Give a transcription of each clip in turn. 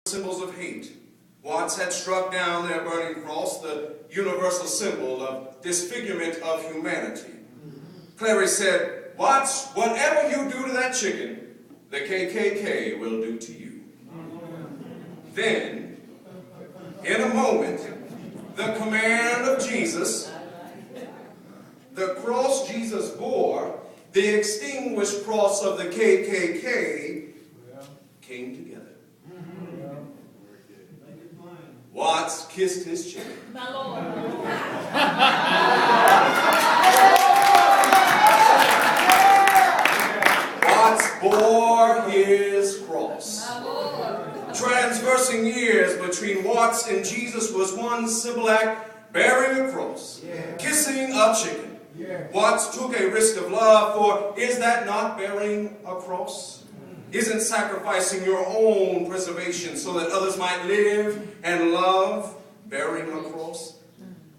symbols of hate. Watts had struck down their burning cross, the universal symbol of disfigurement of humanity. Clary said, "Watts, whatever you do to that chicken, the KKK will do to you." Then, in a moment, the command of Jesus, the cross Jesus bore, the extinguished cross of the KKK, came together. Watts kissed his chicken. My Lord. Watts bore his cross. My Lord. Transversing years between Watts and Jesus was one simple act, bearing a cross, kissing a chicken. Watts took a risk of love, for is that not bearing a cross? Isn't sacrificing your own preservation so that others might live and love bearing a cross?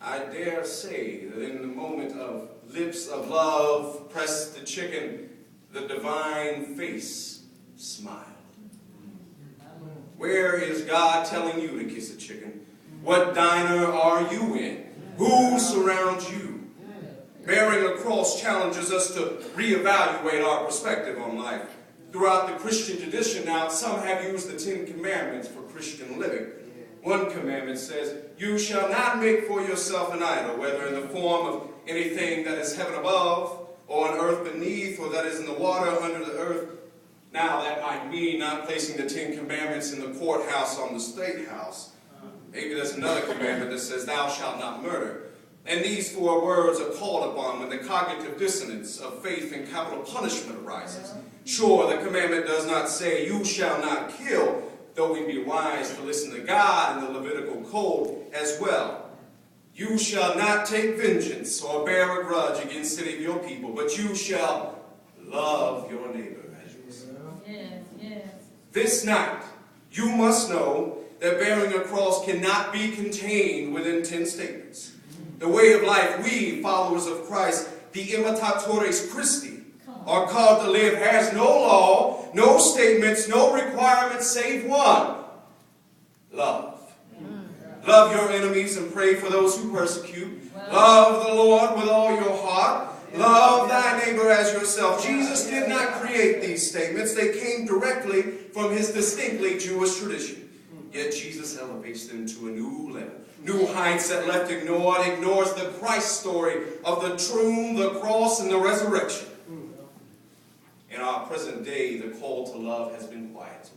I dare say that in the moment of lips of love pressed the chicken, the divine face smiled. Where is God telling you to kiss a chicken? What diner are you in? Who surrounds you? Bearing a cross challenges us to reevaluate our perspective on life. Throughout the Christian tradition now, some have used the 10 Commandments for Christian living. One commandment says, "You shall not make for yourself an idol, whether in the form of anything that is heaven above, or on earth beneath, or that is in the water under the earth." Now, that might mean not placing the 10 Commandments in the courthouse on the state house. Maybe there's another commandment that says, "Thou shalt not murder." And these 4 words are called upon when the cognitive dissonance of faith and capital punishment arises. Sure, the commandment does not say, "You shall not kill," though we be wise to listen to God in the Levitical code as well. "You shall not take vengeance or bear a grudge against any of your people, but you shall love your neighbor as yourself." Yes. This night, you must know that bearing a cross cannot be contained within 10 statements. The way of life we, followers of Christ, the imitatores Christi, are called to live has no law, no statements, no requirements save one: love. Love your enemies and pray for those who persecute. Love the Lord with all your heart. Love thy neighbor as yourself. Jesus did not create these statements. They came directly from his distinctly Jewish tradition. Yet Jesus elevates them to a new level. New heights that left ignored, ignores the Christ story of the tomb, the cross, and the resurrection. In our present day, the call to love has been quieted.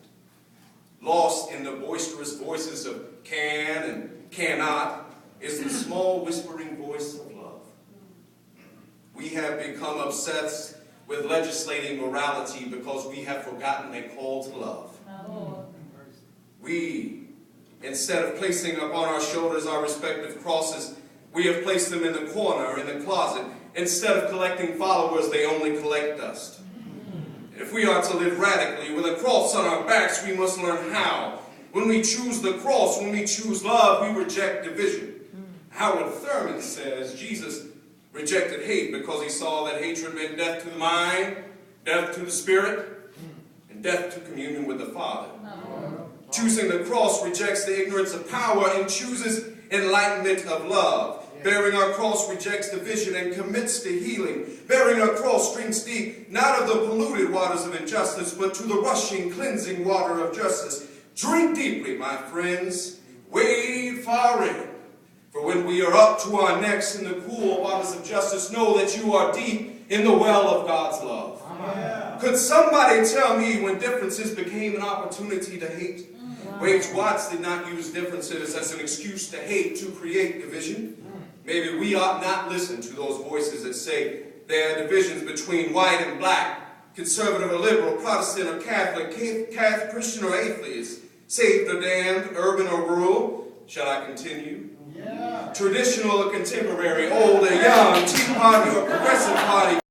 Lost in the boisterous voices of can and cannot is the small whispering voice of love. We have become obsessed with legislating morality because we have forgotten a call to love. We, instead of placing upon our shoulders our respective crosses, we have placed them in the corner, in the closet. Instead of collecting followers, they only collect dust. If we are to live radically with a cross on our backs, we must learn how. When we choose the cross, when we choose love, we reject division. Howard Thurman says Jesus rejected hate because he saw that hatred meant death to the mind, death to the spirit, and death to communion with the Father. Choosing the cross rejects the ignorance of power and chooses enlightenment of love. Bearing our cross rejects division and commits to healing. Bearing our cross drinks deep, not of the polluted waters of injustice, but to the rushing, cleansing water of justice. Drink deeply, my friends. Wade far in. For when we are up to our necks in the cool waters of justice, know that you are deep in the well of God's love. Amen. Could somebody tell me when differences became an opportunity to hate? Wage Watts did not use differences as an excuse to hate, to create division. Maybe we ought not listen to those voices that say there are divisions between white and black, conservative or liberal, Protestant or Catholic, Christian or atheist, saved or damned, urban or rural. Shall I continue? Traditional or contemporary, old or young, Tea Party or Progressive Party.